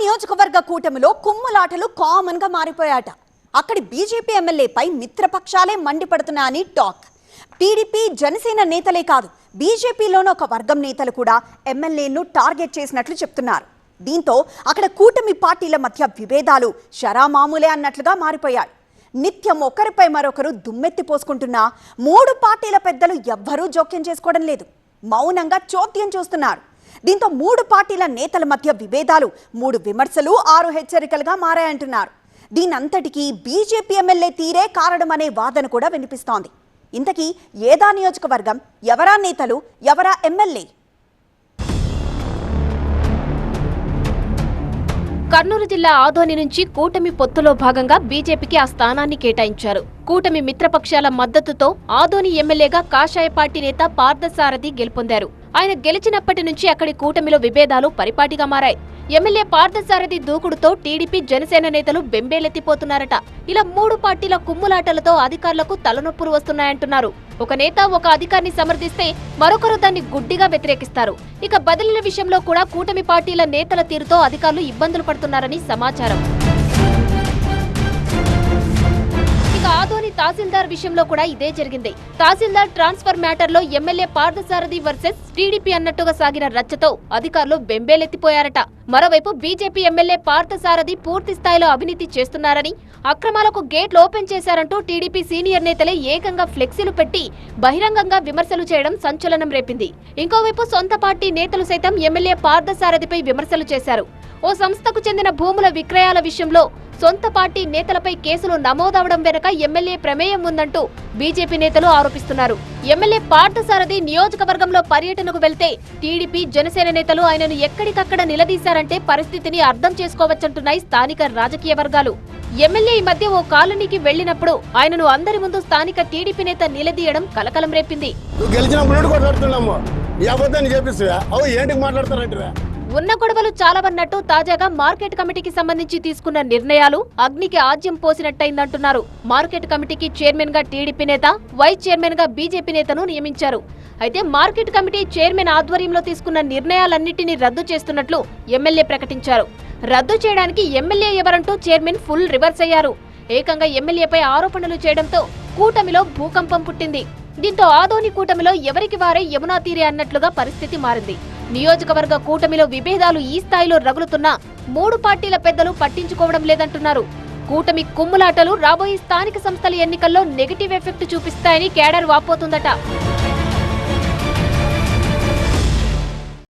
నియోజకవర్గ కూటమిలో కుమ్ములాటలు కామన్ గా మారిపోయాట. అక్కడి బీజేపీ ఎమ్మెల్యేపై మిత్రపక్షాలే మండిపడుతున్నాయని టాక్. టీడీపీ జనసేన నేతలే కాదు, బీజేపీలోని ఒక వర్గం నేతలు కూడా ఎమ్మెల్యేను టార్గెట్ చేసినట్లు చెప్తున్నారు. దీంతో అక్కడ కూటమి పార్టీల మధ్య విభేదాలు శరామామూలే అన్నట్లుగా మారిపోయాయి. నిత్యం ఒకరిపై మరొకరు దుమ్మెత్తి పోసుకుంటున్నా మూడు పార్టీల పెద్దలు ఎవ్వరూ జోక్యం చేసుకోవడం లేదు. మౌనంగా చోద్యం చూస్తున్నారు. దీంతో మూడు పార్టీల నేతల మధ్య విభేదాలు 3 విమర్శలు 6 హెచ్చరికలుగా మారాయంటున్నారు. దీనంతటికీ బీజేపీ ఎమ్మెల్యే తీరే కారణమనే వాదన కూడా వినిపిస్తోంది. ఇంతకీ ఏదా నియోజకవర్గం, ఎవరా నేతలు, ఎవరా ఎమ్మెల్యే? కర్నూలు జిల్లా ఆదోని నుంచి కూటమి పొత్తులో భాగంగా బీజేపీకి ఆ స్థానాన్ని కేటాయించారు. కూటమి మిత్రపక్షాల మద్దతుతో ఆదోని ఎమ్మెల్యేగా కాషాయ పార్టీ నేత పార్థసారథి గెలుపొందారు. ఆయన గెలిచినప్పటి నుంచి అక్కడి కూటమిలో విభేదాలు పరిపాటిగా మారాయి. ఎమ్మెల్యే పార్థసారథి దూకుడుతో టీడీపీ జనసేన నేతలు బెంబేలెత్తిపోతున్నారట. ఇలా 3 పార్టీల కుమ్ములాటలతో అధికారులకు తలనొప్పులు వస్తున్నాయంటున్నారు. ఒక నేత ఒక అధికారిని సమర్థిస్తే మరొకరు దాన్ని గుడ్డిగా వ్యతిరేకిస్తారు. ఇక బదిలీల విషయంలో కూడా కూటమి పార్టీల నేతల తీరుతో అధికారులు ఇబ్బందులు పడుతున్నారని సమాచారం. ఆదోని తహసీల్దార్ విషయంలో కూడా ఇదే జరిగింది. తహసీల్దార్ ట్రాన్స్ఫర్ మ్యాటర్ లో ఎమ్మెల్యే పార్థసారథి వర్సెస్ టీడీపీ అన్నట్టుగా సాగిన రచ్చతో అధికారులు బెంబేలెత్తిపోయారట. మరోవైపు బీజేపీ ఎమ్మెల్యే పార్థసారథి పూర్తి స్థాయిలో అవినీతి చేస్తున్నారని, అక్రమాలకు గేట్లు ఓపెన్ చేశారంటూ టీడీపీ సీనియర్ నేతలే ఏకంగా ఫ్లెక్సీలు పెట్టి బహిరంగంగా విమర్శలు చేయడం సంచలనం రేపింది. ఇంకోవైపు సొంత పార్టీ నేతలు సైతం ఎమ్మెల్యే పార్థసారథిపై విమర్శలు చేశారు. ఓ సంస్థకు చెందిన భూముల విక్రయాల విషయంలో సొంత పార్టీ నేతలపై కేసులు నమోదవడం వెనుక ఎమ్మెల్యే ప్రమేయం ఉందంటూ బీజేపీ నేతలు ఆరోపిస్తున్నారు. ఎమ్మెల్యే పార్థసారథి నియోజకవర్గంలో పర్యటనకు వెళ్తే టీడీపీ జనసేన నేతలు ఆయనను ఎక్కడికక్కడ నిలదీశారంటే పరిస్థితిని అర్థం చేసుకోవచ్చంటున్నాయి స్థానిక రాజకీయ వర్గాలు. ఎమ్మెల్యే ఈ మధ్య ఓ కాలనీకి వెళ్లినప్పుడు ఆయనను అందరి ముందు స్థానిక టీడీపీ నేత నిలదీయడం కలకలం రేపింది. ఉన్న గొడవలు చాలవన్నట్టు తాజాగా మార్కెట్ కమిటీకి సంబంధించి తీసుకున్న నిర్ణయాలు అగ్నికి ఆజ్యం పోసినట్టయిందంటున్నారు. మార్కెట్ కమిటీకి చైర్మన్ గా టీడీపీ నేత, వైస్ చైర్మన్ గా బీజేపీ నేతను నియమించారు. అయితే మార్కెట్ కమిటీ చైర్మన్ ఆధ్వర్యంలో తీసుకున్న నిర్ణయాలన్నింటినీ రద్దు చేస్తున్నట్లు ఎమ్మెల్యే ప్రకటించారు. రద్దు చేయడానికి ఎమ్మెల్యే ఎవరంటూ చైర్మన్ ఫుల్ రివర్స్ అయ్యారు. ఏకంగా ఎమ్మెల్యేపై ఆరోపణలు చేయడంతో కూటమిలో భూకంపం పుట్టింది. దీంతో ఆదోని కూటమిలో ఎవరికి వారే యమునా తీరే అన్నట్లుగా పరిస్థితి మారింది. నియోజకవర్గ కూటమిలో విభేదాలు ఈ స్థాయిలో రగులుతున్నా 3 పార్టీల పెద్దలు పట్టించుకోవడం లేదంటున్నారు. కూటమి కుమ్ములాటలు రాబోయే స్థానిక సంస్థల ఎన్నికల్లో నెగటివ్ ఎఫెక్ట్ చూపిస్తాయని కేడర్ వాపోతుందట.